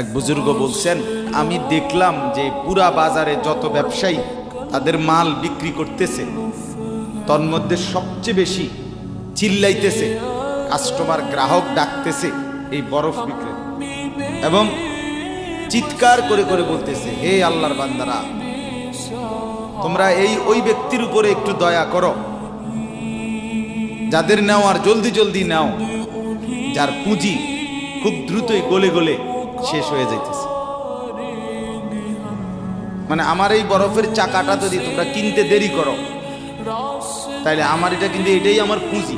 এক বুজুর্গ বলছেন, আমি দেখলাম যে পুরা বাজারে যত ব্যবসায়ী তাদের মাল বিক্রি করতেছে, তন্মধ্যে সবচেয়ে বেশি চিল্লাইতেছে, কাস্টমার গ্রাহক ডাকতেছে এই বরফ বিক্রি, এবং চিৎকার করে করে বলতেছে, হে আল্লাহর বান্দারা, তোমরা ওই ব্যক্তির উপরে একটু দয়া করো, যাদের নেওয়ার জলদি জলদি নাও, যার পুঁজি খুব দ্রুতই গলে গলে শেষ হয়ে যাইতেছে। মানে আমার এই বরফের চাকাটা যদি তোমরা কিনতে দেরি করো, তাইলে আমার এটা কিন্তু এটাই আমার পুঁজি,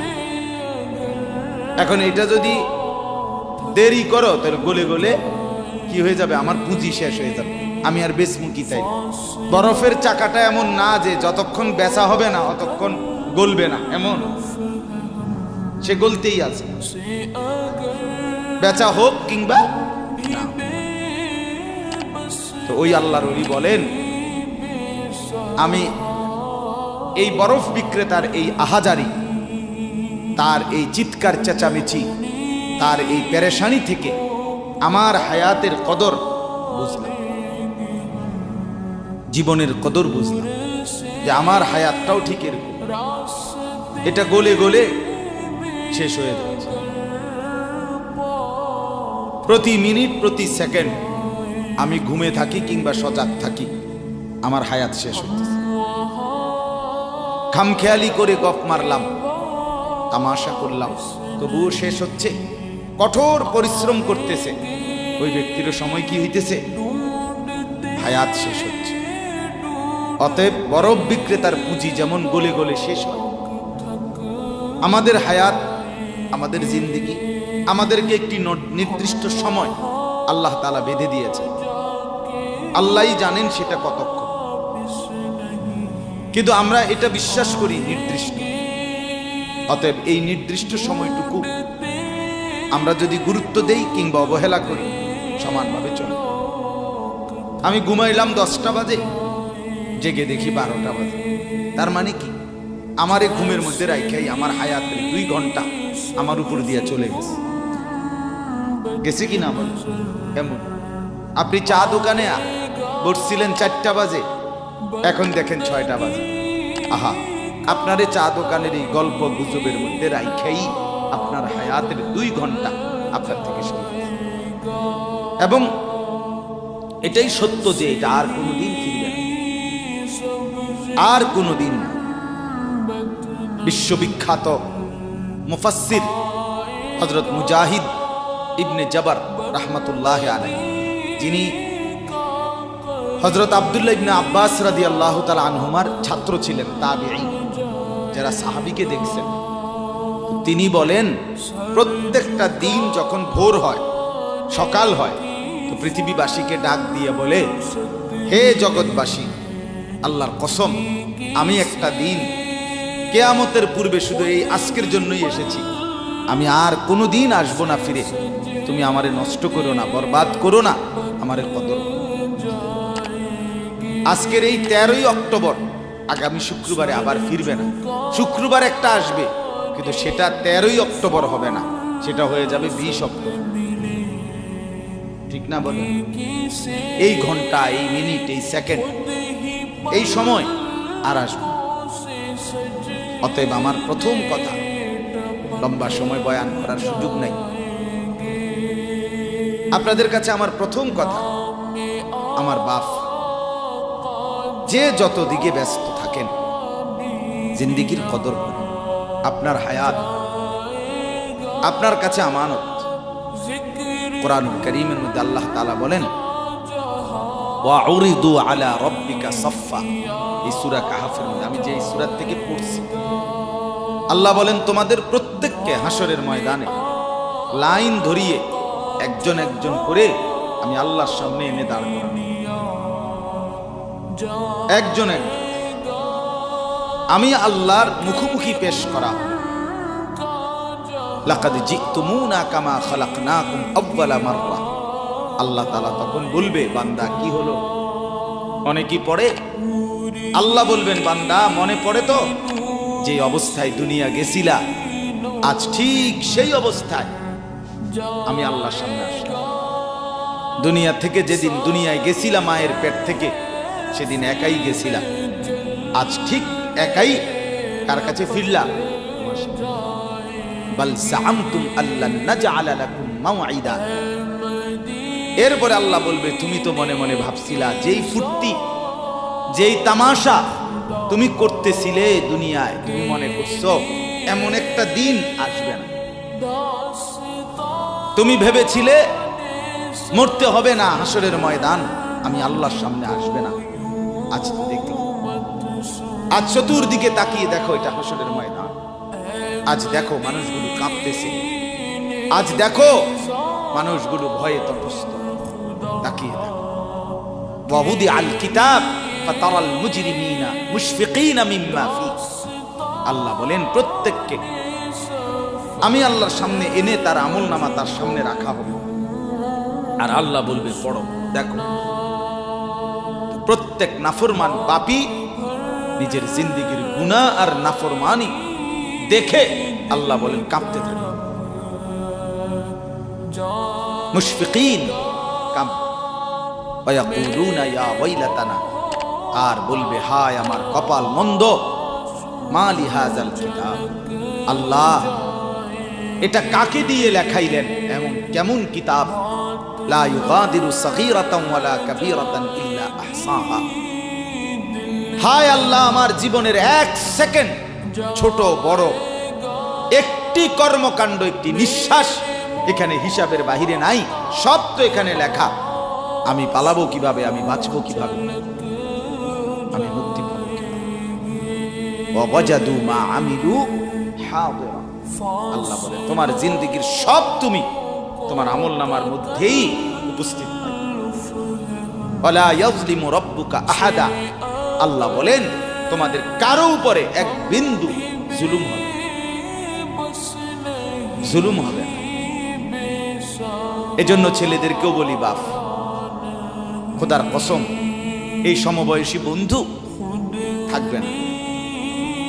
এখন এটা যদি দেরি করো তাহলে গলে গলে কি হয়ে যাবে, আমার পুঁজি শেষ হয়ে যাবে, আমি আর বেচমু কি? তাই বরফের চাকাটা এমন না যে যতক্ষণ বেচা হবে না অতক্ষণ গলবে না, এমন সে গলতেই আছে, বেচা হোক কিংবা না। তো ওই আল্লাহর ওলি বলেন, আমি এই বরফ বিক্রেতার এই আহাজারি, তার এই চিৎকার চেঁচামেচি, তার এই পেরেশানি থেকে আমার হায়াতের কদর বুঝলাম, জীবনের কদর বুঝলাম, যে আমার হায়াতটাও ঠিক এরকম, এটা গলে গলে শেষ হয়ে যাচ্ছে। প্রতি মিনিট প্রতি সেকেন্ড আমি ঘুমে থাকি কিংবা সজাগ থাকি, আমার হায়াত শেষ হচ্ছে। খামখেয়ালি করে গপ মারলাম, তামাশা করলাম, তবুও শেষ হচ্ছে। কঠোর পরিশ্রম করতেছে ওই ব্যক্তির সময় কি হইতেছে, হায়াত শেষ হচ্ছে। অতএব বরফ বিক্রেতার পুঁজি যেমন গলে গলে শেষ হয়, আমাদের হায়াত, আমাদের জিন্দেগি আমাদেরকে একটি নির্দিষ্ট সময় আল্লাহ তাআলা বেঁধে দিয়েছে, আল্লাহই জানেন সেটা কতক্ষণ, কিন্তু আমরা এটা বিশ্বাস করি নির্দিষ্ট। অতএব এই নির্দিষ্ট সময়টুকু আমরা যদি গুরুত্ব দেই কিংবা অবহেলা করি, সমানভাবে চলে। আমি ঘুমাইলাম 10টা বাজে, জেগে দেখি 12টা বাজে, তার মানে কি, আমার এই ঘুমের মধ্যে রাইখাই আমার হায়াতের 2 ঘন্টা আমার উপর দিয়ে চলে গেছে কি না বল? কেমন আপনি চা দোকানে বসছিলেন 4টা বাজে, এখন দেখেন 6টা বাজে, আহা, আপনার এই চা দোকানের এই গল্প গুজবের মধ্যে রাইখাই আপনার হায়াতের 2 ঘন্টা আপনার থেকে চলে গেছে। এবং এটাই সত্য যে এটা আর কোনোদিন ফিরবে না, আর কোনোদিন না। বিশ্ববিখ্যাত মুফাসসির হযরত মুজাহিদ ইবনে জবর রাহমাতুল্লাহি আলাইহি, যিনি হযরত আব্দুল্লাহ ইবনে আব্বাস রাদিয়াল্লাহু তাআলা আনহুমার ছাত্র ছিলেন, তাবিঈ, যারা সাহাবীকে দেখছেন, তিনি বলেন, প্রত্যেকটা দিন যখন ভোর হয়, সকাল হয়, তো পৃথিবীবাসীকে ডাক দিয়ে বলে, হে জগৎবাসী, আল্লাহর কসম, আমি একটা দিন কিয়ামতের পূর্বে শুধু এই আজকের জন্যই এসেছি, আমি আর কোনো দিন আসবো না ফিরে, তুমি আমারে নষ্ট করো না, বরবাদ করো না, আমারে কদর। আজকের এই 13ই অক্টোবর আগামী শুক্রবারে আবার ফিরবে না, শুক্রবার একটা আসবে, কিন্তু সেটা 13ই অক্টোবর হবে না, সেটা হয়ে যাবে 20 অক্টোবর, ঠিক না বলেন? এই ঘন্টা, এই মিনিট, এই সেকেন্ড, এই সময় আর আসবে। অতএব আমার প্রথম কথা, লম্বা সময় বয়ান করার সুযোগ নাই, আপনাদের কাছে আমার প্রথম কথা, আমার বাপ, যে যত দিকে ব্যস্ত থাকেন, জিন্দেগির কদর করেন। আপনার হায়াত আপনার কাছে আমানত। কোরআনুল কারীমের মধ্যে আল্লাহ তাআলা বলেন, ওয়াউরিদু আলা রাব্বিকা সাফফা, এই সূরা কাহফের মধ্যে আমি যে সূরা থেকে পড়ছি, আল্লাহ বলেন, তোমাদের প্রত্যেককে হাসরের ময়দানে লাইন ধরিয়ে একজন একজন করে আমি আল্লাহর সামনে এনে দাঁড় করাবো, একজন একজন আমি আল্লাহর মুখোমুখি পেশ করা। লাকাদ জিতুমুনা কামা খালাকনাকুম আউয়ালা মাররা, আল্লাহ তাআলা তখন বলবে, বান্দা কি হলো, মনে কি পড়ে? আল্লাহ বলবেন, বান্দা মনে পড়ে তো যে অবস্থায় দুনিয়া গেছিলা, আজ ঠিক সেই অবস্থায় আমি আল্লাহর সামনে আসলাম। দুনিয়া থেকে যেদিন দুনিয়ায় গেছিলাম মায়ের পেট থেকে, সেদিন একাই গেছিলাম। আজ ঠিক একাই কার কাছে ফিরলাম? বাল জাআমতুম আল্লান নাজআলা লাকুম মাওঈদা। এরপরে আল্লাহ বলবে, তুমি তো মনে মনে ভাবছিলা, যেই ফুর্তি যেই তামাশা তুমি করতেছিলে দুনিয়ায়, তুমি মনে করছো এমন একটা দিন আসবে না। তুমি ভেবেছিলে মরতে হবে না, হাসরের ময়দান আমি আল্লাহর সামনে আসবে না। আজ তো দেখি, আজ চতুর্দিকে তাকিয়ে দেখো, এটা হাসরের ময়দান। আজ দেখো মানুষগুলো কাঁপতেছে, আজ দেখো মানুষগুলো ভয়ে তটস্থ। তাকিয়ে দেখো, ওয়াহুদি আল কিতাব ফাতারাল মুজরিমিনা মুশফিকিনা মিম্মা ফি। আল্লাহ বলেন প্রত্যেককে আমি আল্লাহর সামনে এনে তার আমলনামা তার সামনে রাখা হবে, আর আল্লাহ বলবে পড়ো। দেখো প্রত্যেক নাফরমান পাপী নিজের জিন্দেগির গুনাহ আর নাফরমানি দেখে আল্লাহ বলেন কাঁপতে থাকে। মুশফিকিন কাম ওয়ায়াকুলুনা ইয়া ওয়াইলাতানা, আর বলবে হায় আমার কপাল মন্দ। মালি হাযাল কিতাব, আল্লাহ এটা কাকে দিয়ে লেখাইলেন? এমন কেমন কিতাব? লা ইউগাদিরু সগীরাতান ওয়ালা কাবীরাতান ইল্লা আহসাহা। হায় আল্লাহ, আমার জীবনের এক সেকেন্ড, ছোট বড় একটি কর্মকাণ্ড, একটি নিঃশ্বাস এখানে হিসাবের বাহিরে নাই, সব তো এখানে লেখা। আমি পালাবো কিভাবে, আমি বাঁচবো কিভাবে, আমি মুক্তি পাবো কিভাবে? ওয়াজাদু মা আমিলু হাদিরা। আল্লাহ বলে তোমার জিন্দেগির সব তুমি তোমার আমলনামার মধ্যেই উপস্থিত পাবে। ওয়ালা ইয়াজলিমু রাব্বুকা আহাদা। আল্লাহ বলেন তোমাদের কারো উপরে এক বিন্দু জুলুম হবে, জুলুম হবে না। এজন্য ছেলেদেরকেও বলি, বাপ খোদার কসম, এই সমবয়সী বন্ধু থাকবে না।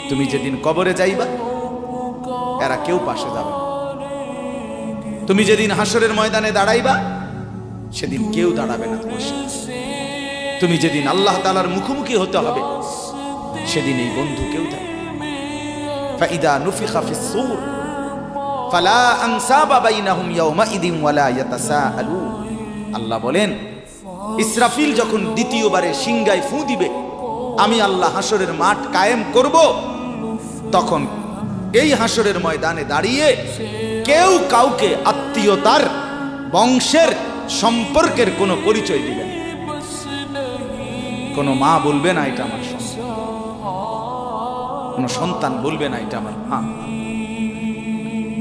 তুমি যেদিন কবরে যাইবা এরা কেউ পাশে যাবে না। তুমি যেদিন হাসরের ময়দানে দাঁড়াইবা সেদিন কেউ দাঁড়াবে না তোমার সাথে। তুমি যেদিন আল্লাহ তাআলার মুখোমুখি হতে হবে সেদিন এই বন্ধু কেউ থাকবে। ফাইদা নুফিখা ফিস সূর ফালা আনসাবা বাইনাহুম ইয়াওমাইদিন ওয়ালা ইয়াতাসাআলুন। আল্লাহ বলেন ইসরাফিল যখন দ্বিতীয়বারে সিংগায় ফু দিবে, আমি আল্লাহ হাসরের মাঠ কায়েম করব, তখন এই হাসরের ময়দানে দাঁড়িয়ে কেউ কাউকে আত্মীয়তার, বংশের, সম্পর্কের কোনো পরিচয় দিবে না। কোনো মা বলবে না এটা আমার সন্তান, কোনো সন্তান বলবে না এটা আমার মা,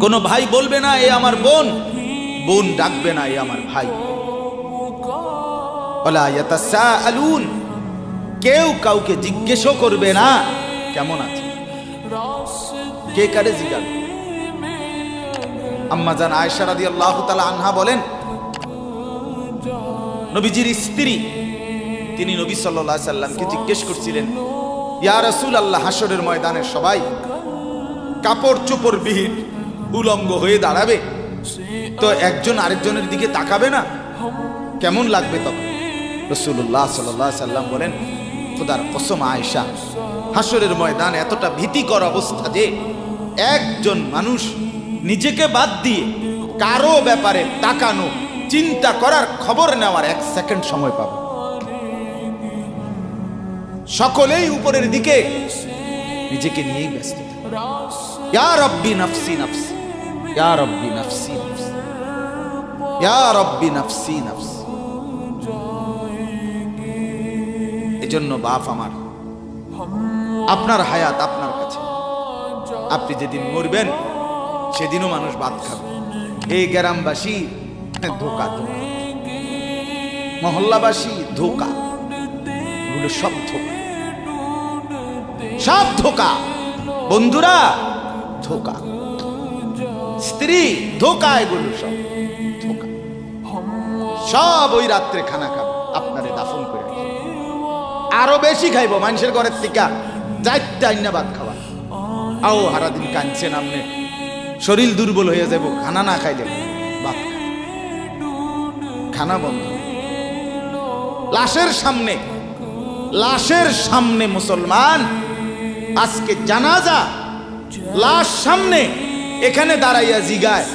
কোনো ভাই বলবে না এ আমার বোন, বোন ডাকবে না এ আমার ভাই। ওয়ালা ইয়াতাসাআলুন, কেউ কাউকে জিজ্ঞেসও করবে না কেমন আছে, কে কারে জিজ্ঞাসা। আম্মা জান আয়েশা রাদিয়াল্লাহু তাআলা আনহা বলেন, নবীজির স্ত্রী তিনি নবী সাল্লাল্লাহু আলাইহি সাল্লামকে জিজ্ঞেস করছিলেন, ইয়া রাসূলুল্লাহ, হাসরের ময়দানে সবাই কাপড় চোপড় বিহীন উলঙ্গ হয়ে দাঁড়াবে, তো একজন আরেকজনের দিকে তাকাবে না, কেমন লাগবে তখন? রাসূলুল্লাহ সাল্লাল্লাহু আলাইহি সাল্লাম বলেন, খোদার কসম আয়েশা, হাসরের ময়দান এতটা ভীতিকর অবস্থা যে একজন মানুষ নিজেকে বাদ দিয়ে কারো ব্যাপারে তাকানো, চিন্তা করার, খবর নেওয়ার এক সেকেন্ড সময় পাবে। সকলেই উপরের দিকে নিজেকে নিয়েই ব্যস্ত থাকে। ইয়া রব্বি নফসি নফসি, ইয়া রব্বি নফসি নফসি, ইয়া রব্বি নফসি নফসি। এজন্য বাপ আমার, আপনার হায়াত আপনার কাছে। আপনি যেদিন মরবেন সেদিনও মানুষ ভাত খাবে। এই গ্রামবাসী ধোকা, ধোকা, মহল্লাবাসী ধোকা, এগুলো সব ধোকা, সব ধোকা। বন্ধুরা ধোকা, স্ত্রী ধোকা, এগুলো সব ধোকা। সব ওই রাত্রে খানা খাবে, আপনারে দাফন করে আরো বেশি খাইব মানুষের ঘরের থেকে, যাইতে আইনা ভাত খাওয়া। আও হারাদিন কাঁদছেন আপনি, শরীর দুর্বল হয়ে যাব, খানা না খাইলে ভাত খানা বন্ধ। লাশের সামনে মুসলমান আজকে জানাজা, লাশ সামনে, এখানে দাঁড়াইয়া জিগায়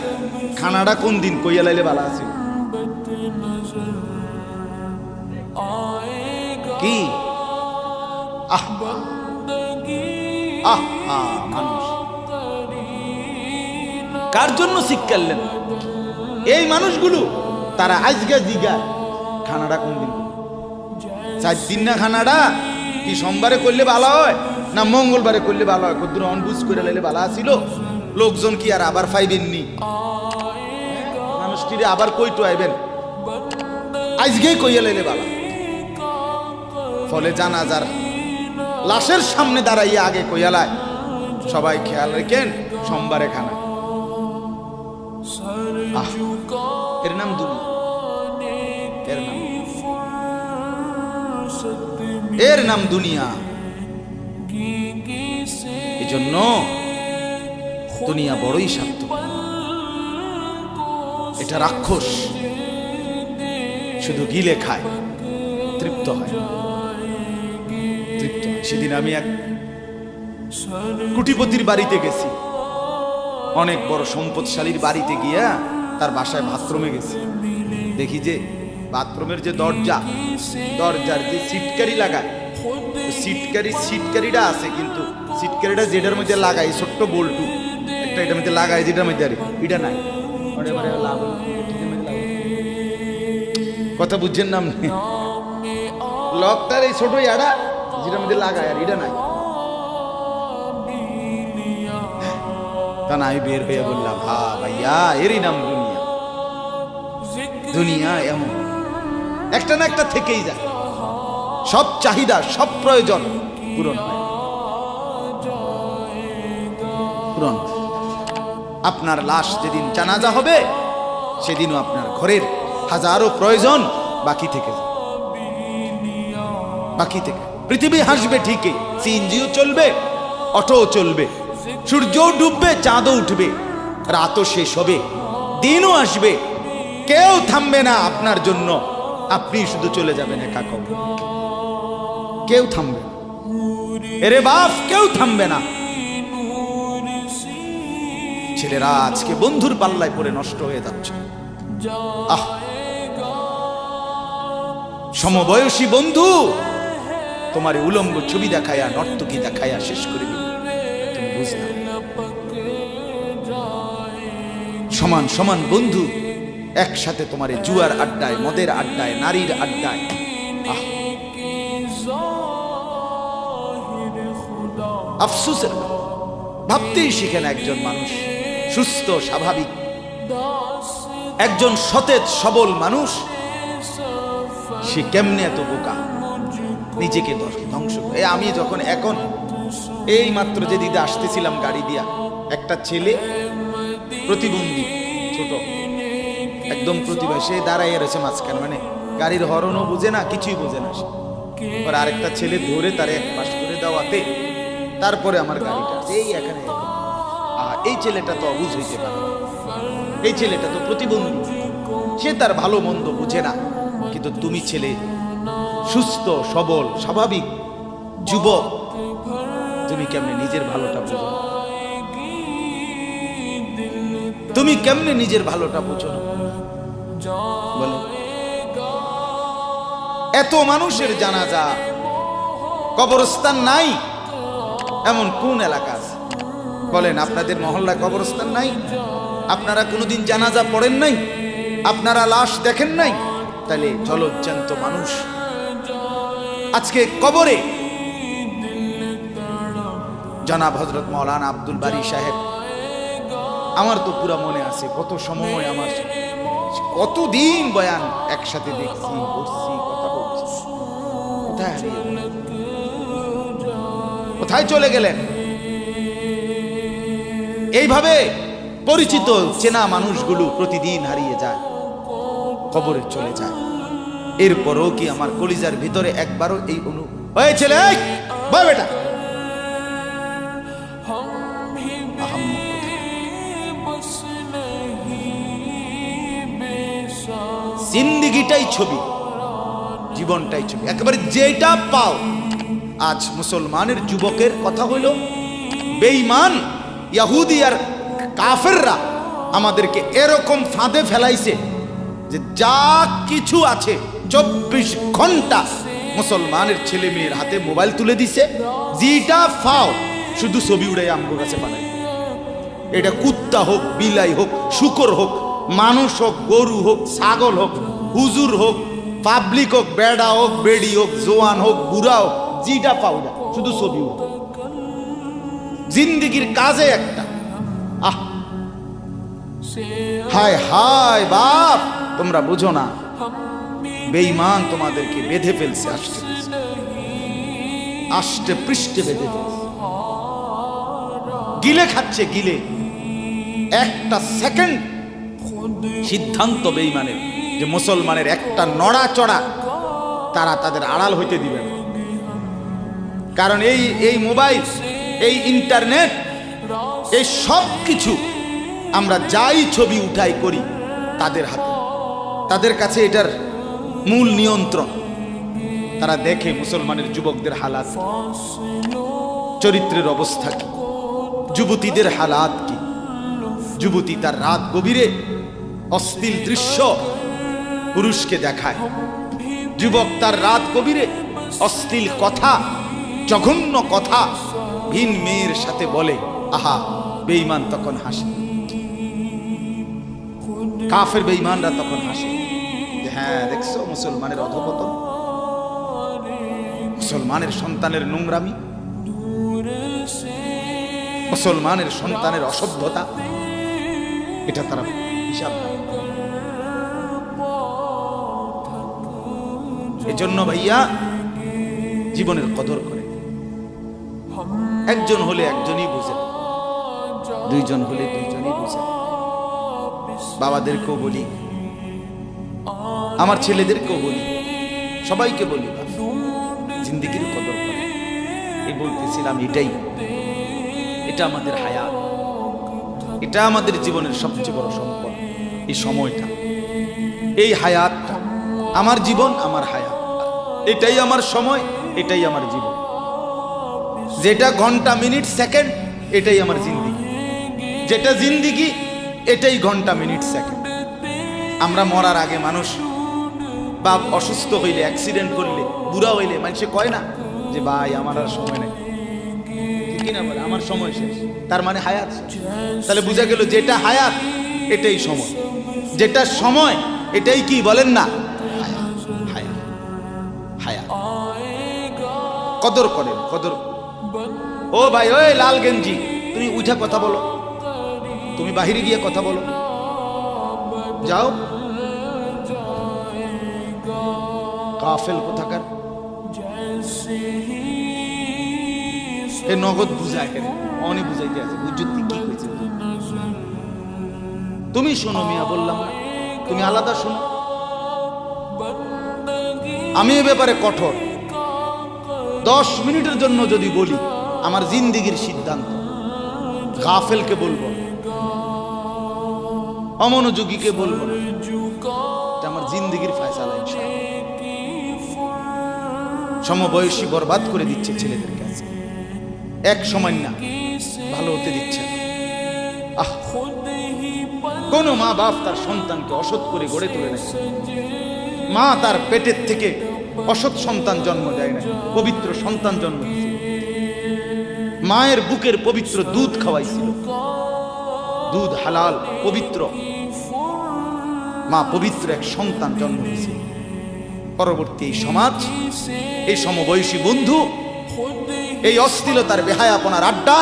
খানাটা কোন দিন কইয়া লাইলে ভালো আছে। কি মানুষ কার জন্য শিক্ষালেন এই মানুষগুলো? তারা আজকে জিগায় খানাটা কোন দিন। 4 দিন না খানাটা কি সোমবারে করলে ভালো হয় না মঙ্গলবারে করলে ভালো হয়? কদ্দুর অনবুঝ করে লাইলে ভালো আছিল। লোকজন কি আর আবার পাইবেননি? মানুষটিরে আবার কইটো আইবেন, আজকেই কইয়া লাইলে ভালো। ফলে জানাজার লাশের সামনে দাঁড়াইয়া আগে কইয়ালায় সবাই খেয়াল রেখেন সোমবারে খানা। এর নাম দুনিয়া, এর নাম দুনিয়া। এজন্য দুনিয়া বড়ই স্বার্থ, এটা রাক্ষস, শুধু গিলে খায়, তৃপ্ত হয়। সেদিন আমি এক কোটিপতির বাড়িতে গেছি, অনেক বড় সম্পদশালীর বাড়িতে গিয়া তার বাসায় বাথরুমে গেছি। দেখি যে বাথরুমের যে দরজার যে সিটকারি লাগায়, সিটকারিটা আছে, কিন্তু সিটকারিটা যেটার মধ্যে লাগাই ছোট্ট বল্টু একটা, এটার মধ্যে লাগাই যেটার মধ্যে এটা নাই। কথা বুঝছেন না আপনি? লকটার এই ছোট ইয়াটা যেটার মধ্যে লাগায় আর এটা নাই। তা না, আমি বের হয়ে বললাম ভাইয়া এরই নাম দুনিয়া। দুনিয়া এমন একটা না একটা থেকেই যায়, সব চাহিদা সব প্রয়োজন পূরণ হয়। আপনার লাশ যেদিন জানাজা হবে সেদিনও আপনার ঘরের হাজারো প্রয়োজন বাকি থেকে যায়, বাকি থেকে। পৃথিবী হাসবে ঠিকই, সিএনজিও চলবে, অটোও চলবে, সূর্যও ডুববে, চাঁদও উঠবে, রাতও শেষ হবে, দিনও আসবে, কেউ থামবে না আপনার জন্য। আপনি শুধু চলে যাবেন একা কবরে, কেউ থামবে না। এরে বাপ, কেউ থামবে না। ছেলেরা আজকে বন্ধুর পাল্লায় পড়ে নষ্ট হয়ে যাচ্ছে। সমবয়সী বন্ধু তোমার উলঙ্গ ছবি দেখায়া, নর্তকী দেখায়া শেষ করে দিল, তুমি বুঝলে। সমান সমান বন্ধু একসাথে তোমার জুয়ার আড্ডায়, মদের আড্ডায়, নারীর আড্ডায়। আফসোসের ভাবতেই শিখে না একজন মানুষ সুস্থ স্বাভাবিক, একজন সতেজ সবল মানুষ, সে কেমনে এত বোকা, নিজেকে ধ্বংস করে। আমি যখন এখন এই মাত্র যে দিদা আসতেছিলাম গাড়ি দিয়া, একটা ছেলে প্রতিবন্ধী, ছোট একদম প্রতিভা, সে দাঁড়াইয়া রয়েছে মাঝখানে, মানে গাড়ির হরনও বুঝে না, কিছুই বোঝে না সে। আর আরেকটা ছেলে ধরে তার এক পাশ করে দেওয়াতে তারপরে আমার গাড়িটা এই এখানে। এই ছেলেটা তো অবুঝ হইতে পারে, এই ছেলেটা তো প্রতিবন্ধী, সে তার ভালো মন্দ বুঝে না। কিন্তু তুমি ছেলে সুস্থ সবল স্বাভাবিক যুবক, তুমি কেমনে নিজের ভালোটা বুঝো? তুমি কেমনে নিজের ভালোটা বুঝো না? বলো, এত মানুষের জানাজা, কবরস্থান নাই এমন কোন এলাকা আছে বলেন? আপনাদের মহল্লায় কবরস্থান নাই? আপনারা কোনোদিন জানাজা পড়েন নাই? আপনারা লাশ দেখেন নাই? তাহলে জলজ্জান্ত মানুষ আজকে কবরে। জনাব হযরত মাওলানা আব্দুল বারী সাহেব, আমার তো পুরা মনে আছে কত সময়, আমার কতদিন বয়ান একসাথে দেখছি, বসছি, কথা বলছি। কোথায় হারিয়ে গেলেন? কোথায় চলে গেলেন? এইভাবে পরিচিত চেনা মানুষগুলো প্রতিদিন হারিয়ে যায়, কবরে চলে যায়। এরপরও কি আমার কলিজার ভিতরে একবারও এই হয়েছিল? বয় বেটা, জিন্দিগিটাই ছবি, জীবনটাই ছবি, একেবারে যেটা পাও। আজ মুসলমানের যুবকের কথা হইল বেঈমান ইহুদি আর কাফেররা আমাদেরকে এরকম ফাঁদে ফেলাইছে যে যা কিছু আছে 24 ঘন্টা মুসলমানের ছেলে মেয়ের হাতে মোবাইল তুলে দিছে, যেটা ফাও শুধু ছবি উড়াই আমগো কাছে বানাই। এটা কুত্তা হোক, বিলাই হোক, শুকর হোক, মানুষ হোক, গরু হোক, ছাগল হোক, হুজুর হোক, পাবলিক হোক, বেড়া হোক, বেড়ি হোক, জোয়ান হোক, বুড়া হোক, যেটা পাও না শুধু ছবি হোক। জিন্দিগির কাজে একটা আহ হায় হায় বাপ, তোমরা বুঝো না বেঈমান তোমাদেরকে বেঁধে ফেলছে, আষ্টে পৃষ্ঠে বেঁধে ফেলছে, গিলে খাচ্ছে, গিলে। একটা সেকেন্ড সিদ্ধান্ত বেঈমানের যে মুসলমানের একটা নড়াচড়া তারা তাদের আড়াল হইতে দিবে না। কারণ এই মোবাইল, এই ইন্টারনেট, এই সব কিছু আমরা যাই ছবি উঠাই করি তাদের হাতে, তাদের কাছে এটার মূল নিয়ন্ত্রণ। তারা দেখে মুসলমানের যুবকদের হালাত, চরিত্রের অবস্থা কি, যুবতীদের হালাত কি। যুবতী তার রাত গভীরে অশ্লীল দৃশ্য পুরুষকে দেখায়, যুবক তার রাত গভীরে অশ্লীল কথা, জঘন্য কথা ভিন মেয়ের সাথে বলে। আহা, বেঈমান তখন হাসে, কাফের বেঈমানরা তখন হাসে যে হ্যাঁ দেখছো মুসলমানের অধপতন, মুসলমানের সন্তানের নোংরামি, মুসলমানের সন্তানের অসভ্যতা, এটা তারা হিসাব। এজন্য ভাইয়া জীবনের কদর করে। একজন হলে একজনই বুঝে, দুইজন হলে দুইজনই বুঝে। বাবাদেরকেও বলি, আমার ছেলেদেরকেও বলি, সবাইকে বলি জিন্দেগির কদর করে। এই বলতেছিলাম এটা আমাদের হায়াত, এটা আমাদের জীবনের সবচেয়ে বড় সম্পদ। এই সময়টা, এই হায়াতটা, আমার জীবন, আমার হায়াত, এটাই আমার সময়, এটাই আমার জীবন। যেটা ঘন্টা, মিনিট, সেকেন্ড, এটাই আমার জিন্দেগি। যেটা জিন্দেগি, এটাই ঘন্টা, মিনিট, সেকেন্ড। আমরা মরার আগে মানুষ বা অসুস্থ হইলে, অ্যাক্সিডেন্ট করলে, বুড়া হইলে মানুষে কয় না যে ভাই আমার আর সময় নেই, ঠিক না বলে, আমার সময় শেষ, তার মানে হায়াত। তাহলে বুঝা গেল যেটা হায়াত এটাই সময়, যেটা সময় এটাই কি বলেন না হায়াত। হায়াত কদর করেন, কদর। ও ভাই, ওই লাল গেঞ্জি, তুমি উঠে কথা বলো, তুমি বাহিরে গিয়ে কথা বলো, যাও। কাফেল কোথাকার, নগদ বুঝায় কেন, অনেক বুঝাইতে আছে, বুঝতে কি হয়েছে তুমি শোনো মিয়া, বললাম না তুমি আলাদা শোনো। আমি এ ব্যাপারে কঠোর। 10 মিনিটের জন্য যদি বলি আমার জিন্দেগির সিদ্ধান্ত, গাফেলকে বলবো, অমনোযোগীকে বলবো না, এটা আমার জিন্দেগির ফয়সালা ইনশাআল্লাহ। সমবয়সী বরবাদ করে দিচ্ছে ছেলেদের কাছে, এক সময় না ভালো হতে দিচ্ছে। কোন মা বাপ তার সন্তানকে অসৎ করে গড়ে তোলে না। মা তার পেটের থেকে অসৎ সন্তান জন্ম দেয় না, পবিত্র সন্তান জন্ম দিয়েছিল। মায়ের বুকের পবিত্র দুধ খাওয়াইছিল, দুধ হালাল পবিত্র। মা পবিত্র এক সন্তান জন্ম দিয়েছিল। পরবর্তী এই সমাজ, এই সমবয়সী বন্ধু এই অশ্লীলতার বেহায়াপনার আড্ডা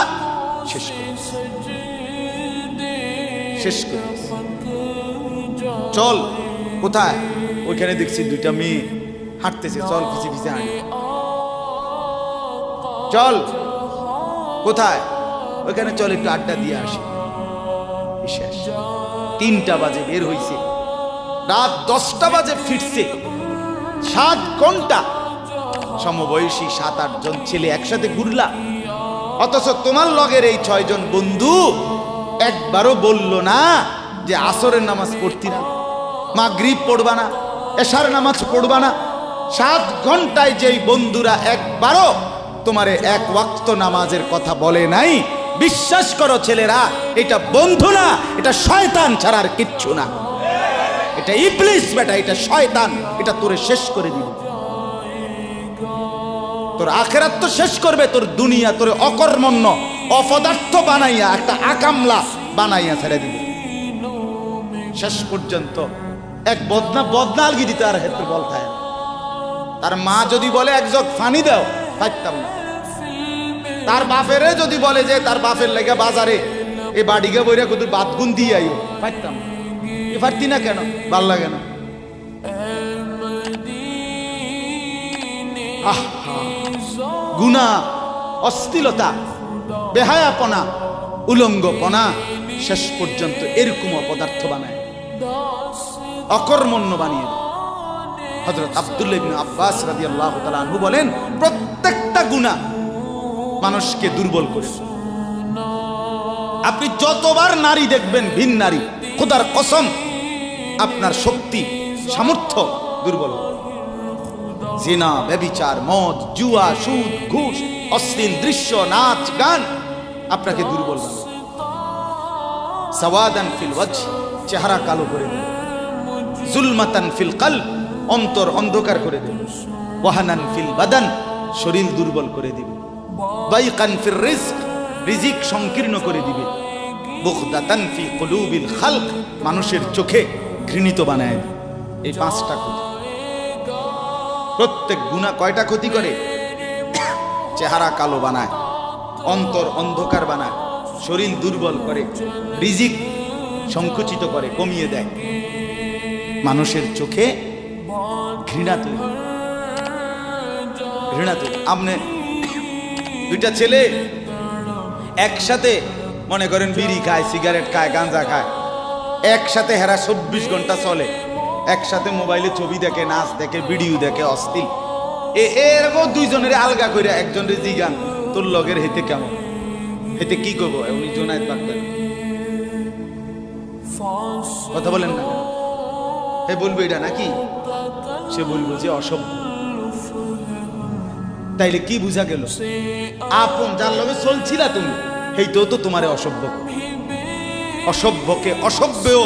শেষ করে। চল কোথায়, ওইখানে দেখছি 2টা মেয়ে হাঁটতেছে, চল পিছে পিছে হাঁটি। চল কোথায়, ওইখানে চল একটু আড্ডা দিয়ে আসি। শেষ। 3টা বাজে বের হইছে, রাত 10টা বাজে ফিরছে। 7 ঘন্টা সমবয়সী 7-8 জন ছেলে একসাথে ঘুরলা, অথচ তোমার লগের এই 6 জন বন্ধু একবারও বলল না যে আসরের নামাজ পড়তি না, মাগরিব পড়বা না, এশার নামাজ পড়বা না, 7 ঘন্টায় যেই বন্ধুরা একবারও তোমারে এক ওয়াক্ত নামাজের কথা বলে নাই, বিশ্বাস করো ছেলেরা, এটা বন্ধু না, এটা শয়তান ছাড়া আর কিচ্ছু না। এটা ইবলিস বেটা, এটা শয়তান, এটা তোরে শেষ করে দিবে। তোর আখেরাত তো শেষ করবে, তোর দুনিয়া তোরে অকর্মণ্য অপদার্থ বানাইয়া একটা আকামলা বানাইয়া ছেড়ে দিবে। শেষ পর্যন্ত এক বদনা আলগি দিতে আর হেতু বলতায়। তার মা যদি বলে এক জগ ফানি দাও, পাইতাম না। তার বাপেরে যদি বলে যে তার বাপের লেগে বাজারে এই বাড়িকে বইরা কত বাদগুন দিয়ে আইও, পাইতাম না। এ পারতি না কেন? ভাল লাগে না। গুনাহ, অশ্লীলতা, বেহায়াপনা, উলঙ্গপনা শেষ পর্যন্ত এরকম অপদার্থ বানায়, অকর্মণ্য বানিয়ে দেয়। হযরত আব্দুল্লাহ ইবনে আব্বাস রাদিয়াল্লাহু তাআলা আনহু বলেন, প্রত্যেকটা গুনাহ মানুষকে দুর্বল করে। আপনি যতবার নারী দেখবেন ভিন নারী, খোদার কসম আপনার শক্তি সামর্থ্য দুর্বল হবে। জিনা, ব্যভিচার, মদ, জুয়া, সুদ, ঘুষ, অশ্লীল দৃশ্য, নাচ, গান আপনাকে দুর্বল বানাবে। সাওয়াদান ফিল ওয়াজহ, চেহারা কালো করে দেবে। জুলমাতান ফিল কলব, অন্তর অন্ধকার করে দেবে। ওয়াহানান ফিল বাদান, শরীর দুর্বল করে দিবে। বাইকান ফির রিজক, রিজিক সংকীর্ণ করে দিবে। বুগদাতান ফি কুলুবিল খালক, মানুষের চোখে ঘৃণিত বানায় দিবে। এই 5টা ক্ষতি। প্রত্যেক গুনাহ কয়টা ক্ষতি করে? চেহারা কালো বানায়, অন্তর অন্ধকার বানায়, শরীর দুর্বল করে, রিজিক সংকুচিত করে, কমিয়ে দেয়, মানুষের চোখে ঘৃণা তৈরি। আপনি দুইটা ছেলে একসাথে মনে করেন বিড়ি খায়, সিগারেট খায়, গাঁজা খায়, একসাথে হেরা 24 ঘন্টা চলে, একসাথে মোবাইলে ছবি দেখে, নাচ দেখে, ভিডিও দেখে, অশ্লীল। এরকম দুইজনের আলগা করে একজনের জিগান তোর লগের হেতে কেমন, হেতে কি করবো? উনি জোনায়েদ বাগদান কথা বলেন না, হে বলবো এটা নাকি? সে বলবো যে অসভ্য। তাইলে কি বুঝা গেল? আপন যার লগে চলছিলা তুমি, হেইতেও তো তোমারে অসভ্য। অসভ্যকে অসভ্যও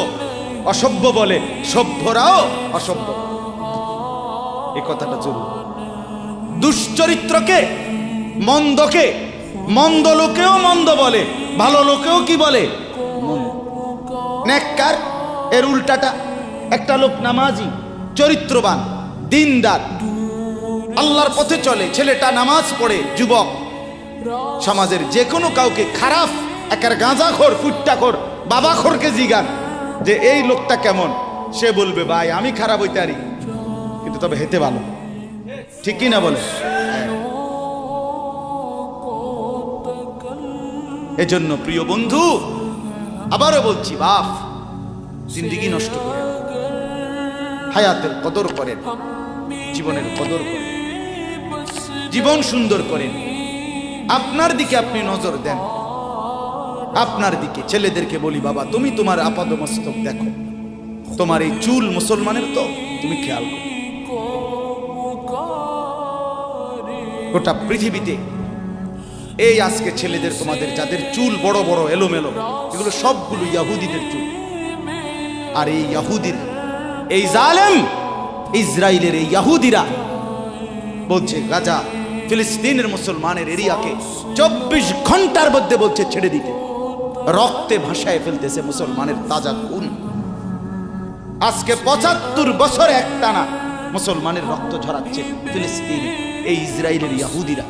অসভ্য বলে, সভ্যরাও অসভ্য। এই কথাটা জরুরি। দুশ্চরিত্রকে, মন্দকে মন্দ লোকেও মন্দ বলে, ভালো লোকেও কি বলে? মন্দ। নেককার এর উল্টাটা। একটা লোক নামাজি, চরিত্রবান, দিনদার, আল্লাহর পথে চলে, ছেলেটা নামাজ পড়ে, যুবক, সমাজের যে কোনো কাউকে খারাপ, একার গাঁজাখোর, ফুট্টাখোর, বাবাখোরকে জিগান যে এই লোকটা কেমন, সে বলবে ভাই আমি খারাপ হইতে পারি, কিন্তু তবে হেতে ভালো। ঠিক কি না বলে? এজন্য প্রিয় বন্ধু, আবারও বলছি, বাপ জিন্দেগি নষ্ট করে, হায়াতের কদর করেন, জীবনের কদর করেন, জীবন সুন্দর করেন। আপনার দিকে আপনি নজর দেন, আপনার দিকে। ছেলেদেরকে বলি, বাবা তুমি তোমার আপাদমস্তক দেখো, তোমার এই চুল মুসলমানের তো, তুমি খেয়াল করো। গোটা পৃথিবীতে এই আজকে ছেলেদের, তোমাদের যাদের চুল বড় বড় এলোমেলো, এগুলো সবগুলো ইয়াহুদিদের চুল। আর এই ইয়াহুদির, এই জালেম ইসরায়েলের এই ইয়াহুদিরা বলছে গাজা, ফিলিস্তিনের মুসলমানের এরিয়াকে 24 ঘন্টার মধ্যে বলছে ছেড়ে দিতে। রক্তে ভাসায় ফেলতেছে মুসলমানের তাজা খুন। আজকে 75 বছর একটানা মুসলমানের রক্ত ঝরাচ্ছে ফিলিস্তিনে এই ইসরায়েলের ইয়াহুদিরা।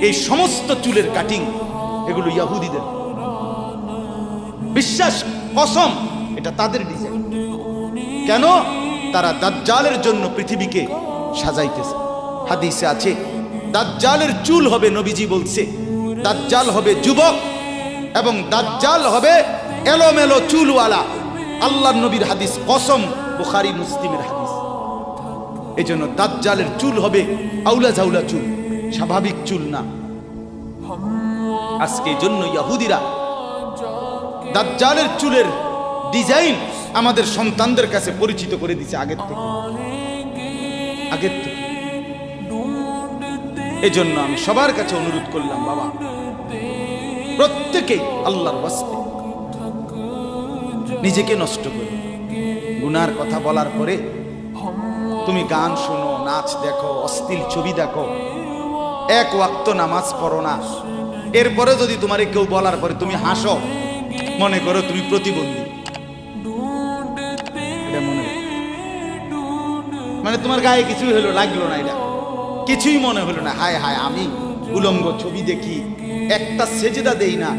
এই সমস্ত চুলের কাটিং এগুলো ইয়াহুদিদের। বিশ্বাস, কসম, এটা তাদের ডিজাইন। কেন? তারা দাজ্জালের জন্য পৃথিবীকে সাজাইতেছে। হাদিসে আছে দাজ্জালের চুল হবে, নবীজি বলছে দাজ্জাল হবে যুবক এবং দাজ্জাল হবে এলোমেলো চুলওয়ালা। আল্লাহর নবীর হাদিস, কসম, বুখারী মুসলিমের হাদিস। এই জন্য দাজ্জালের চুল হবে আউলা ঝাউলা চুল, স্বাভাবিক চুল না। আজকে এই জন্য ইয়াহুদিরা দাজ্জালের চুলের ডিজাইন আমাদের সন্তানদের কাছে পরিচিত করে দিছে আগের থেকে। আগের থেকে। এজন্য আমি সবার কাছে অনুরোধ করলাম, বাবা প্রত্যেকেই আল্লাহর ওয়াস্তে নিজেকে নষ্ট করো। গুনার কথা বলার পরে তুমি গান শোনো, নাচ দেখো, অশ্লীল ছবি দেখো, এক ওয়াক্ত নামাজ পড়ো না, এরপরে যদি তোমারে কেউ বলার পরে তুমি হাসো, মনে করো তুমি প্রতিবন্ধী। এটা মনে মানে তোমার গায়ে কিছুই হলো, লাগলো না, এটা কিছুই মনে হলো না। হায় হায়, আমি উলঙ্গ ছবি দেখি, একটা সেজদা দেই না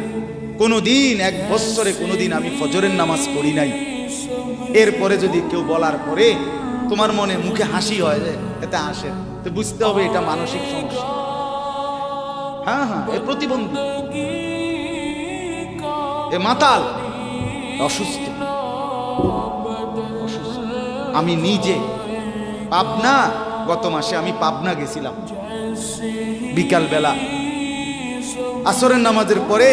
কোনোদিন, 1 বছরে কোনোদিন আমি ফজরের নামাজ পড়ি নাই, এরপরে যদি কেউ বলার পরে তোমার মনে মুখে হাসি হয়, এতে হাসে, তো বুঝতে হবে এটা মানসিক সমস্যা। হ্যাঁ হ্যাঁ, এ প্রতিবন্ধী, এ মাতাল, অসুস্থ। আমি নিজে পাবনা, গত মাসে আমি পাবনা গেছিলাম, বিকাল বেলা আসরের নামাজের পরে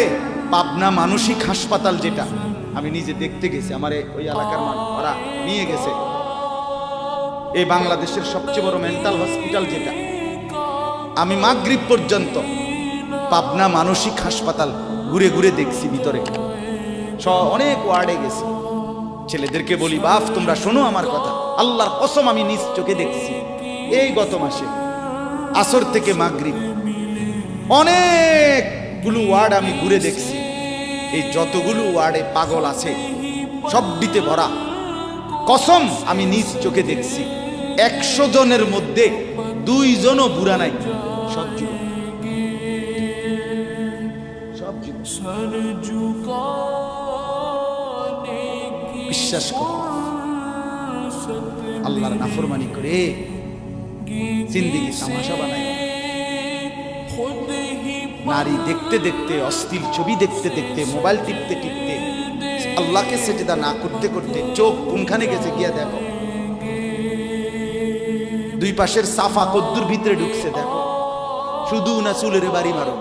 পাবনা মানসিক হাসপাতাল, যেটা আমি নিজে দেখতে গেছি, আমার ওই এলাকার মানুষ ওরা নিয়ে গেছে, এই বাংলাদেশের সবচেয়ে বড় মেন্টাল হসপিটাল যেটা। আমি মাগরিব পর্যন্ত পাবনা মানসিক হাসপাতাল ঘুরে ঘুরে দেখছি, ভিতরে অনেক ওয়ার্ডে গেছি। ছেলেদেরকে বলি, বাপ তোমরা শোনো আমার কথা, আল্লাহর কসম আমি নিজ চোখে দেখছি, এই গত মাসে আসর থেকে মাগরিব অনেকগুলো ওয়ার্ড আমি ঘুরে দেখছি। এই যতগুলো ওয়ার্ডে পাগল আছে সব দিতে ভরা, কসম আমি নিজ চোখে দেখছি। 100 জনের মধ্যে 2 জনও বুড়া নাই, সব যুবক, সব যুবক। বিশ্বাস করো, আল্লাহর নাফরমানি করে জিন্দেগি তামাশা বানায়। নারী দেখতে দেখতে, অশ্লীল ছবি দেখতে দেখতে, মোবাইল টিপতে টিপতে, আল্লাহকে সেজদা না করতে করতে চোখ কোনখানে গেছে গিয়া দেখো। 2 পাশের সাফা কদ্দুর ভিতরে ঢুকছে দেখো। শুধু না চুলের বাড়ি মারো।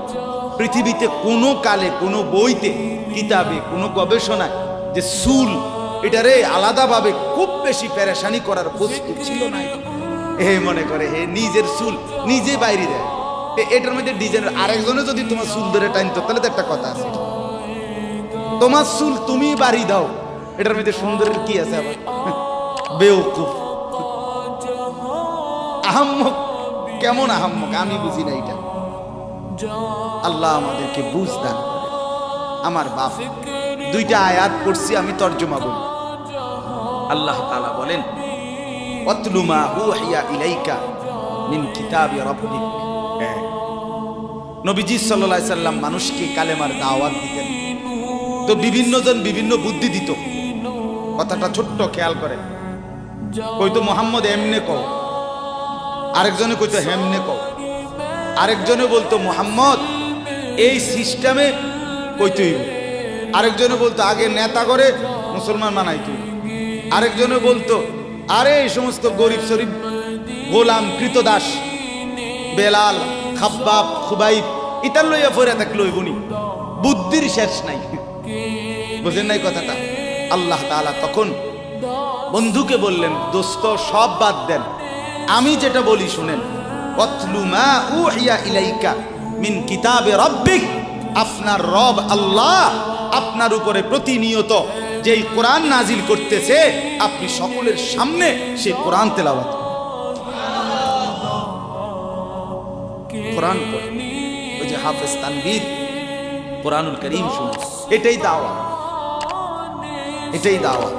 পৃথিবীতে কোনো কালে, কোনো বইতে, কিতাবে, কোনো গবেষণায় যে চুল এটারে আলাদাভাবে খুব বেশি পেরেশানি করার বস্তু ছিল না। এ মনে করে হে নিজের চুল নিজে বাইরে দেয়, এটার মধ্যে ডিজাইন। আরেকজনে যদি তোমার চুল ধরে টাইনতো তাহলে তো একটা কথা আছে, তোমার চুল তুমি বাড়ি দাও, এটার মধ্যে সুন্দরের কি আছে আবার? বেওকুফ, আহাম্মক। কেমন আহাম্মক আমি বুঝি না এটা। আল্লাহ আমাদেরকে বুঝ দান করে। আমার বাপ 2টা আয়াত পড়ছি, আমি তর্জমা বলি। আল্লাহ তাআলা বলেন, ওয়াতলু মা উহিয়া ইলাইকা মিন কিতাবি রাব্বিক। নবীজি সাল্লাল্লাহু আলাইহি সাল্লাম মানুষকে কালেমার দাওয়াত দিতেন, তো বিভিন্ন জন বিভিন্ন বুদ্ধি দিত। কথাটা ছোট্ট খেয়াল করে, কইতো মোহাম্মদ এমনে কও, আরেকজনে কইতো হেমনে কও, আরেকজনে বলতো মোহাম্মদ এই সিস্টেমে কইতেই, আরেকজনে বলতো আগে নেতা করে মুসলমান বানাইতো, আরেকজনে বলতো আরে এই সমস্ত গরিব শরীফ গোলাম কৃতদাস বেলাল খাব্বাব খুবাইব ইতার লইয়া ফিরে থাকলো, গুনি বুদ্ধির শেষ নাই। বুঝেন নাই কথাটা? আল্লাহ তাআলা তখন বন্ধুকে বললেন, দোস্ত সব বাদ দেন, আমি যেটা বলি শুনেন। ওয়াতলু মা উহিয়া ইলাইকা মিন কিতাবে রাব্বিক। আপনার রব আল্লাহ আপনার উপরে প্রতিনিয়ত যেই কোরআন নাজিল করতেছে, আপনি সকলের সামনে সেই কোরআন তেলাওয়াত কোরআন পড়ে। ওই যে হাফেজ তানভীর কোরআনুল কারীম শুনে, এটাই দাওয়াত, এটাই দাওয়াত।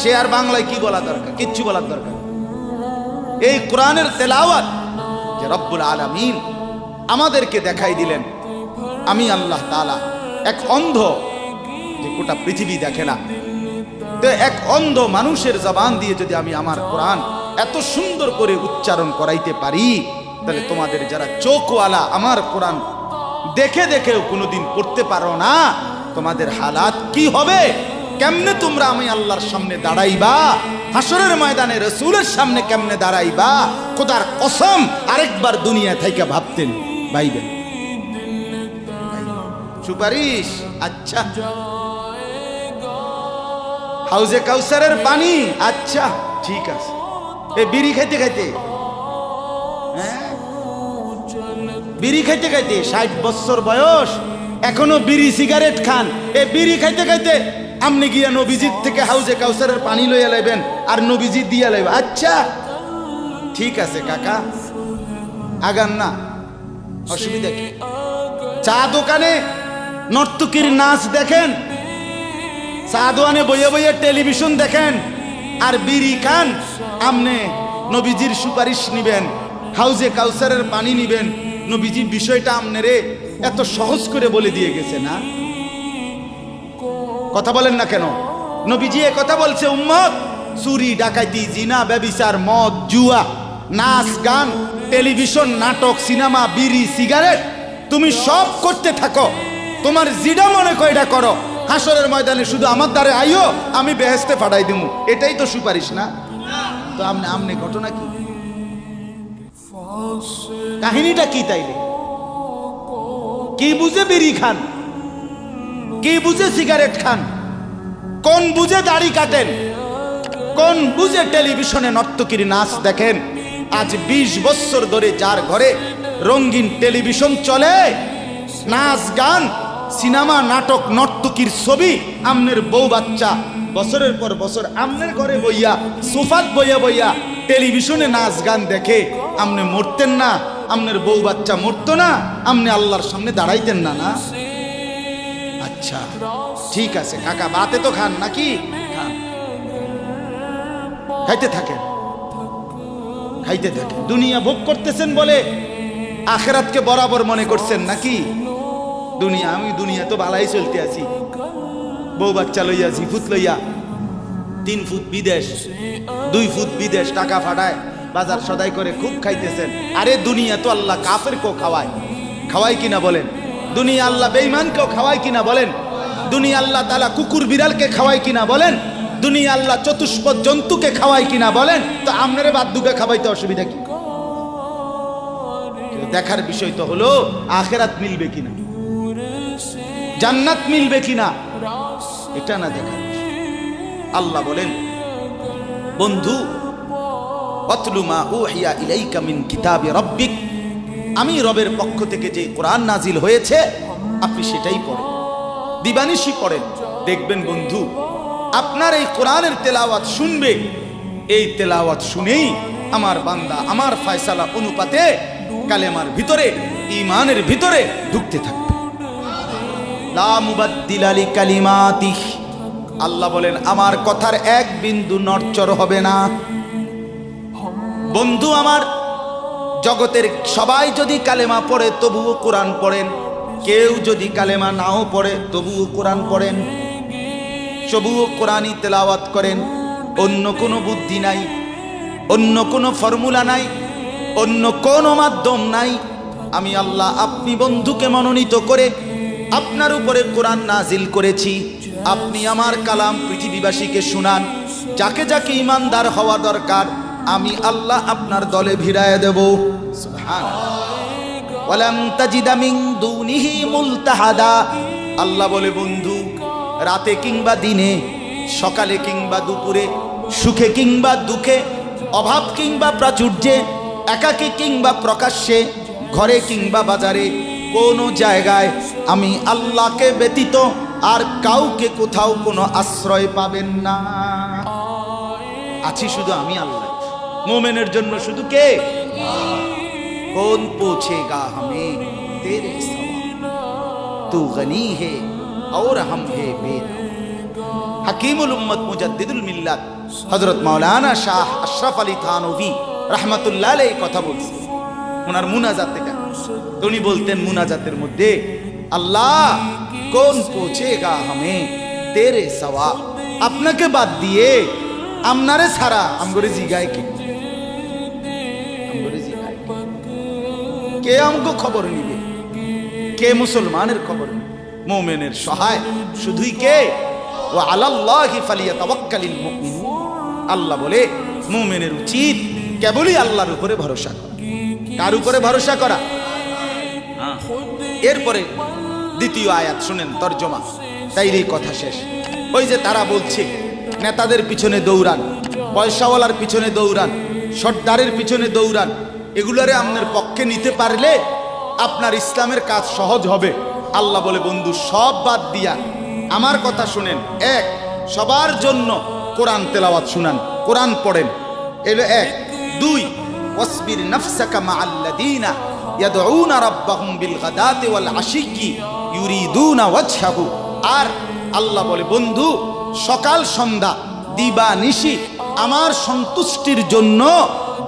সে আর বাংলায় কি বলা দরকার? কিচ্ছু বলার দরকার। এই কোরআনের তেলাওয়াত যে রব্বুল আলামিন আমাদেরকে দেখাই দিলেন। আমি আল্লাহ তাআলা এক অন্ধ, যে গোটা পৃথিবী দেখে না, তো এক অন্ধ মানুষের জবান দিয়ে যদি আমি আমার কোরআন এত সুন্দর করে উচ্চারণ করাইতে পারি, তাহলে তোমাদের যারা চোখওয়ালা আমার কোরআন দেখে দেখেও কোনোদিন পড়তে পারো না, তোমাদের হালাত কি হবে? কেমনে তোমরা আমি আল্লাহর সামনে দাঁড়াইবা? হাসরের ময়দানে রাসূলের সামনে কেমনে দাঁড়াইবা? খোদার কসম আরেকবার দুনিয়া থেকে ভাবতেন ভাইবেন। সুপারিশ, আচ্ছা হাউজে কাউসারের পানি, আচ্ছা ঠিক আছে। এই বিড়ি খাইতে খাইতে হ্যাঁ, বিড়ি খাইতে খাইতে 60 বছর বয়স এখনো বিড়ি সিগারেট খান। এ বিড়ি খাইতে খাইতে আপনি গিয়া নবীজির থেকে হাউজে কাউসারের পানি লইয়া লাইবেন আর নবীজি দিয়া লাইবেন। আচ্ছা ঠিক আছে কাকা, আগান না, অসুবিধা কি? চা দোকানে নর্তকীর নাচ দেখেন, চা দোকানে বইয়ে বইয়ে টেলিভিশন দেখেন, আর বিড়ি খান। আমনে নবীজির সুপারিশ নিবেন, হাউজে কাউসারের পানি নিবেন। নবীজি বিষয়টা আমনেরে এত সহজ করে বলে দিয়ে গেছে না? কথা বলেন না কেন? নবীজি এ কথা বলছে, উম্মত চুরি ডাকাতি জিনা ব্যভিচার মদ জুয়া নাচ গান টেলিভিশন নাটক সিনেমা বিড়ি সিগারেট তুমি সব করতে থাকো, তোমার জিডা মনে কয়টা করো, হাসরের ময়দানে শুধু আমার দ্বারে আইও, আমি বেহেশতে পাঠাই দেবো। এটাই তো সুপারিশ না? তো আমনে ঘটনা কি, কাহিনীটা কি? তাইলে কি বুঝে বিড়ি খান, কি বুঝে সিগারেট খান, কোন বুঝে দাড়ি কাটেন, কোন বুঝে টেলিভিশনে নর্তকীর নাচ দেখেন? আজ 20 বছর ধরে যার ঘরে রঙিন টেলিভিশন চলে, নাচ গান সিনেমা নাটক নর্তকীর ছবি, আমনের বউ বাচ্চা বছরের পর বছর আমনের ঘরে বইয়া সোফাত বইয়া বইয়া টেলিভিশনে নাচ গান দেখে, আমনে মরতেন না? আমনের বউ বাচ্চা মরতো না? আমনে আল্লাহর সামনে দাঁড়াইতেন না? না? আচ্ছা ঠিক আছে কাকা, বাতে তো খান নাকি? খান, খাইতে থাকেন, খাইতে থাকেন। দুনিয়া ভোগ করতেছেন বলে আখেরাতকে বরাবর মনে করছেন নাকি? দুনিয়া, আমি দুনিয়া তো ভালাই চলতে আছি, বউ বাচ্চা লইয়া 2 ফুট লইয়া 3 ফুট বিদেশ 2 ফুট বিদেশ টাকা ফাটায় বাজার সদাই করে খুব খাইতেছেন। আরে দুনিয়া তো আল্লাহ কাফের কেও খাওয়ায়, খাওয়াই কিনা বলেন? দুনিয়া আল্লাহ বেঈমানকেও খাওয়ায় কিনা বলেন? দুনিয়া আল্লাহ তাআলা কুকুর বিড়ালকে খাওয়ায় কিনা বলেন? দুনিয়া আল্লাহ চতুষ্পদ জন্তুকে খাওয়ায় কিনা বলেন? তো আপনারে বাদ্দুকে খাওয়াইতে অসুবিধা কি? দেখার বিষয় তো হলো আখেরাত মিলবে কিনা, জান্নাত মিলবে কিনা, এটা না দেখার বিষয়। আল্লাহ বলেন, বন্ধু ওয়াতলু মা উহিয়া ইলাইকা মিন কিতাবি রাব্বিক, আমি রবের পক্ষ থেকে যে কোরআন নাজিল হয়েছে আপনি সেটাই পড়েন, দিবানিশি পড়েন। দেখবেন বন্ধু, আপনার এই কোরআনের তেলাওয়াত শুনবে, এই তেলাওয়াত শুনেই আমার বান্দা আমার ফয়সালা অনুপাতে কালেমার ভিতরে ঈমানের ভিতরে ঢুকতে থাকবে। লা মুবাদ্দিলা লিকালিমাতিহ, আল্লাহ বলেন আমার কথার এক বিন্দু নড়চড় হবে না। বন্ধু আমার, জগতের সবাই যদি কালেমা পড়ে তবুও কোরআন পড়েন, কেউ যদি কালেমা নাও পড়ে তবুও কোরআন পড়েন, তবুও কোরআনই তেলাওয়াত করেন। অন্য কোনো বুদ্ধি নাই, অন্য কোনো ফর্মুলা নাই, অন্য কোনো মাধ্যম নাই। আমি আল্লাহ আপনি বন্ধুকে মনোনীত করে আপনার উপরে কোরআন নাজিল করেছি, আপনি আমার কালাম পৃথিবীবাসীকে শুনান। যাকে যাকে ইমানদার হওয়া দরকার আমি আল্লাহ আপনার দলে ভিড়ায় দেব। সুবহানাল্লাহ। ওয়ালাম তাজিদা মিন দুনিহি মুলতাহাদা, আল্লাহ বলে বন্ধু রাতে কিংবা দিনে, সকালে কিংবা দুপুরে, সুখে কিংবা দুঃখে, অভাব কিংবা প্রাচুর্যে, একাকী কিংবা প্রকাশ্যে, ঘরে কিংবা বাজারে, কোনো জায়গায় আমি আল্লাহকে ব্যতীত আর কাউকে কোথাও কোনো আশ্রয় পাবেন না। আছি শুধু আমি আল্লাহ। মোমেনের জন্য শুধু কে? কौन पूछेगा हमें तेरे सवाल, तू गनी है और हम है बेनाम। हकीमुल उम्मत मुजद्दिदुल मिल्लत हजरत मौलाना शाह अशरफ अली थानवी रहमतुल्लाह अलैहि কথা বলছে ওনার মুনাজাত। এটা উনি বলতেন মুনাজাতের মধ্যে, আল্লাহ कौन पूछेगा हमें तेरे सवाल, আপনাকে বাদ দিয়ে আমনারে ছাড়া আমগরে জিগায় কে? কে আমগো খবর নিবে? কে মুসলমানের খবর নিবে? মুমিনের সহায় শুধুই কে? ওয়া আলাল্লাহি ফালিয়াতাওয়াক্কালিল মুমিনুন, আল্লাহ বলে মুমিনের উচিত কেবলই আল্লাহর উপরে ভরসা করা। কার উপরে ভরসা করা? এরপরে দ্বিতীয় আয়াত শুনেন তরজমা, তাইলেই কথা শেষ। ওই যে তারা বলছে নেতাদের পিছনে দৌড়ান, পয়সাওয়ালার পিছনে দৌড়ান, সর্দারের পিছনে দৌড়ান, এগুলারে আপনার পক্ষে নিতে পারলে আপনার ইসলামের কাজ সহজ হবে। আল্লাহ বলে বন্ধু সব বাদ দিয়া আমার কথা শুনেন। এক, সবার জন্য কোরআন তেলাওয়াত শুনান, কোরআন পড়েন, এলো এক। দুই, ওয়াসবির নাফসাকা মাআল্লাযীনা ইয়াদউনা রাব্বাহুম বিল গাদাতি ওয়াল আশিয়্যি ইউরিদুনা ওয়াজহাহু। আর আল্লাহ বলে বন্ধু সকাল সন্ধ্যা দিবা নিশি আমার সন্তুষ্টির জন্য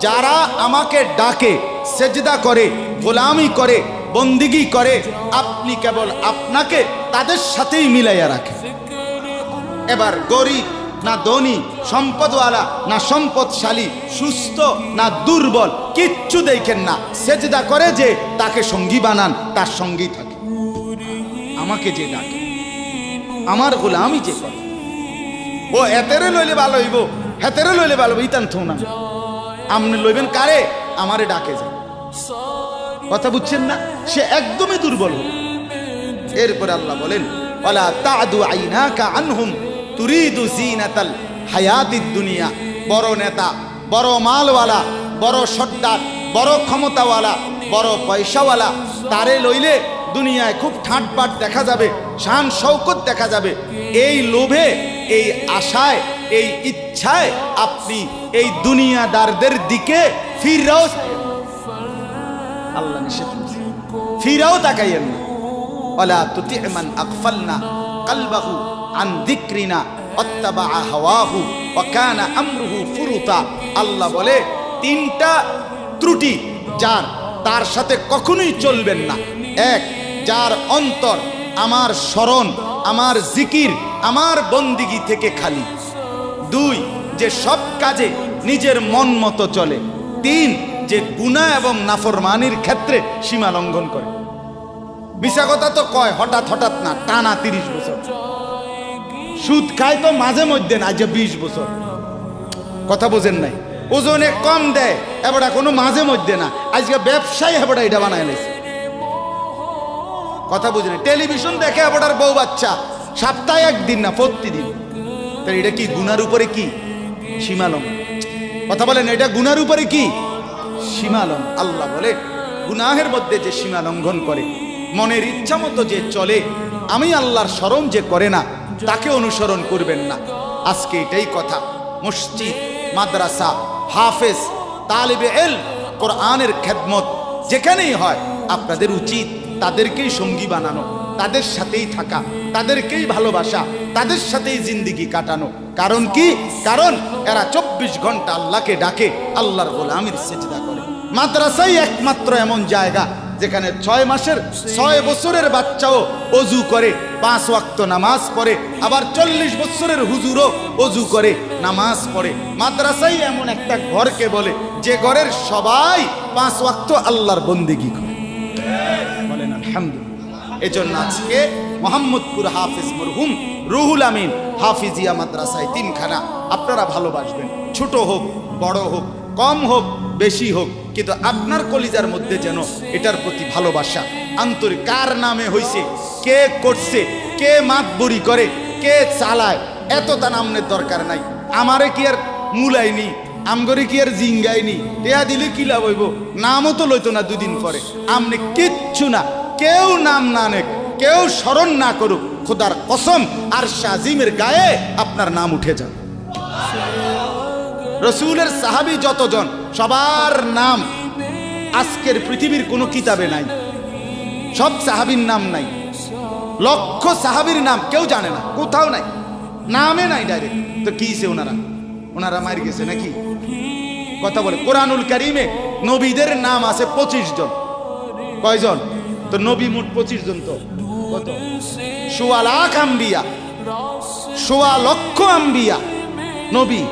যারা আমাকে ডাকে, সেজদা করে, গোলামি করে, বন্দিগি করে, আপনি কেবল আপনাকে তাদের সাথেই মিলাইয়া রাখেন। এবার গরিব না ধনী, সম্পদওয়ালা না সম্পদশালী, সুস্থ না দুর্বল, কিচ্ছু দেখেন না, সেজদা করে যে তাকে সঙ্গী বানান, তার সঙ্গী থাকে। আমাকে যে ডাকে, আমার গোলামি যে করে, ও এতেরে লইলে ভালো হইব, হেতেরে লইলে ভালো হইব, ইতান থো না। আপনি লইবেন কারে? আমারে ডাকে যায়। কথা বুঝছেন না? সে একদমই দুর্বল। এরপরে আল্লাহ বলেন ওয়ালা তাদু আইনাকা আনহুম তুরিদু জিনাতাল হায়াতিদ দুনিয়া। বড় নেতা, বড় মালওয়ালা, বড় সর্দার, বড় ক্ষমতাওয়ালা, বড় পয়সাওয়ালা, তারে লইলে দুনিয়ায় খুব ঠাটবাট দেখা যাবে, শান শৌকত দেখা যাবে। এই লোভে, এই আশায়, এই ইচ্ছায় আপনি এই দুনিয়াদারদের দিকে ফিরাও, আল্লাহ নিষেধ করেছে, ফিরাও তাকাইয়েন না। ওয়ালা তুতি মান আগফালনা কলবাহু আন যিকরিনা ওয়াত্তাবা হাওয়াহু ওয়া কানা আমরুহু ফুরুতা। আল্লাহ বলে তিনটা ত্রুটি যার, তার সাথে কখনোই চলবেন না। এক, যার অন্তর আমার স্মরণ, আমার জিকির, আমার বন্দিগি থেকে খালি। দুই, যে সব কাজে নিজের মন মতো চলে। তিন, যে গুনাহ এবং নাফরমানির ক্ষেত্রে সীমা লঙ্ঘন করে। মিছা কথা তো কয় হঠাৎ হঠাৎ না, টানা 30 বছর। সুদ খায় তো মাঝে মধ্যে না, আজ 20 বছর। কথা বোঝেন নাই? ওজনে কম দেয় এবারে কোনো মাঝে মধ্যে না, আজকে ব্যবসায়ী এবারে এটা বানায় লেছে। কথা বুঝেন? টেলিভিশন দেখে এবারে বউ বাচ্চা, সপ্তাহে একদিন না, প্রতিদিন। তাহলে এটা কি গুনার উপরে কি সীমা লঙ্ঘন? কথা বলেন, এটা গুনার উপরে কি সীমা লঙ্ঘন? আল্লাহ বলে গুনাহের মধ্যে যে সীমা লঙ্ঘন করে, মনের ইচ্ছা মতো যে চলে, আমি আল্লাহর স্মরণ যে করে না, তাকে অনুসরণ করবেন না। আজকে এটাই কথা। মসজিদ, মাদ্রাসা, হাফেজ, তালিবে ইলম, কোরআনের খেদমত যেখানেই হয়, আপনাদের উচিত তাদেরকেই সঙ্গী বানানো, তাদের সাথেই থাকা, তাদেরকেই ভালোবাসা, তাদের সাথেই জিন্দেগি কাটানো। কারণ কি? কারণ এরা 24 ঘন্টা আল্লাহকে ডাকে, আল্লাহর গোলামির সেজদা করে। মাদ্রাসাই একমাত্র এমন জায়গা যেখানে 6 মাসের 6 বছরের বাচ্চাও অজু করে, 5 ওয়াক্ত নামাজ পড়ে, আবার 40 বছরের হুজুরও অজু করে, নামাজ পড়ে। মাদ্রাসাই এমন একটা ঘরকে বলে যে ঘরের সবাই 5 ওয়াক্ত আল্লাহর বন্দেগী করে। বলেন আলহামদুলিল্লাহ। এজন্য আজকে মোহাম্মদপুর হাফিজ মরহুম রুহুল আমিন হাফিজিয়া মাদ্রাসায় 3খানা আপনারা ভালোবাসবেন। ছোট হোক, বড় হোক, কম হোক, বেশি হোক, কিন্তু আপনার কলিজার মধ্যে যেন এটার প্রতি ভালোবাসা, আন্তরিক। কার নামে হইছে, কে করছে, কে মাতবরি করে, কে চালায়, এত তা নামের দরকার নাই। আমারে কি আর মুলাইনি, আমগরে কি আর জিঙ্গাইনি, টেয়া দিলে কি লাভ হইব? নামও তো লইতো না 2 দিন পরে। আমনে কিচ্ছু না, কেউ নাম না নেক, কেউ স্মরণ না করুক, খোদার কসম আরশ আজিমের গায়ে আপনার নাম উঠে যাবে। রসুলের সাহাবী যতজন, সবার নাম আজকের পৃথিবীর কোনো কিতাবে নাই। সব সাহাবীর নাম নাই, লক্ষ সাহাবীর নাম কেউ জানে না, কোথাও নাই, নামে নাই ডাইরেক্ট। তো কিছে ওনারা মার গেছে নাকি? কথা বলে কোরআনুল কারীমে নবীদের নাম আছে 25 জন। কয়জন? তো নবী মোট 25 জন। তো কত? 1.25 লাখ আম্বিয়া, 1.25 লক্ষ আম্বিয়া নবী।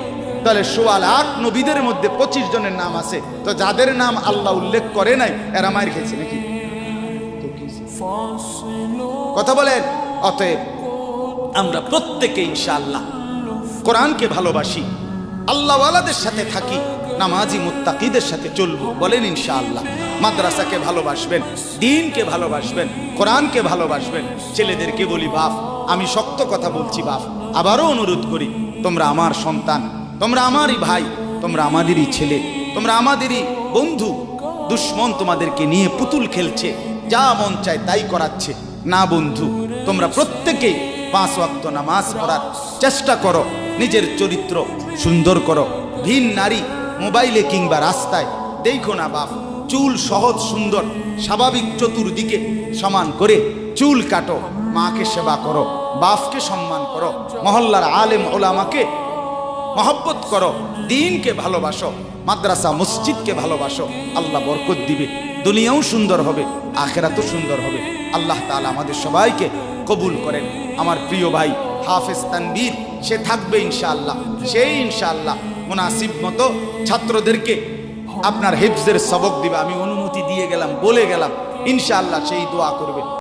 তাহলে 1.25 লাখ নবীদের মধ্যে 25 জনের নাম আছে। তো যাদের নাম আল্লাহ উল্লেখ করে নাই এরা মার খেয়েছে নাকি? কথা বলেন। অতএব আমরা প্রত্যেকে ইনশাআল্লাহ কোরআনকে ভালোবাসি, আল্লাহওয়ালাদের সাথে থাকি, নামাজি মুত্তাকিদের সাথে চলবো। বলেন ইনশাআল্লাহ। মাদ্রাসাকে ভালোবাসবেন, দ্বীনকে ভালোবাসবেন, কোরআনকে ভালোবাসবেন। ছেলেদেরকে বলি বাপ, আমি শক্ত কথা বলছি বাপ, আবারও অনুরোধ করি, তোমরা আমার সন্তান, তোমরা আমারই ভাই, তোমরা আমাদেরই ছেলে, তোমরা আমাদেরই বন্ধু। দুশ্মন তোমাদেরকে নিয়ে পুতুল খেলছে, যা মন চায় তাই করাচ্ছে। না বন্ধু, তোমরা প্রত্যেকেই 5 ওয়াক্ত নামাজ পড়ার চেষ্টা করো, নিজের চরিত্র সুন্দর করো। ভিন নারী মোবাইলে কিংবা রাস্তায় দেখো না বাপ। চুল সহজ সুন্দর স্বাভাবিক চতুর্দিকে সমান করে চুল কাটো, মাকে সেবা করো, বাপকে সম্মান করো, মহল্লার আলেম ওলামাকে মহব্বত করো, দ্বীনকে ভালোবাসো, মাদ্রাসা মসজিদকে ভালোবাসো। আল্লাহ বরকত দিবে, দুনিয়াও সুন্দর হবে, আখেরাতও সুন্দর হবে। আল্লাহ তাআলা আমাদের সবাইকে কবুল করেন। আমার প্রিয় ভাই হাফেজ তানবীর, সে থাকবে ইনশাআল্লাহ। সেই ইনশাআল্লাহ মুনাসিব মতো ছাত্রদেরকে আপনার হিফজের সবক দিবে। আমি অনুমতি দিয়ে গেলাম, বলে গেলাম, ইনশাআল্লাহ সেই দোয়া করবে।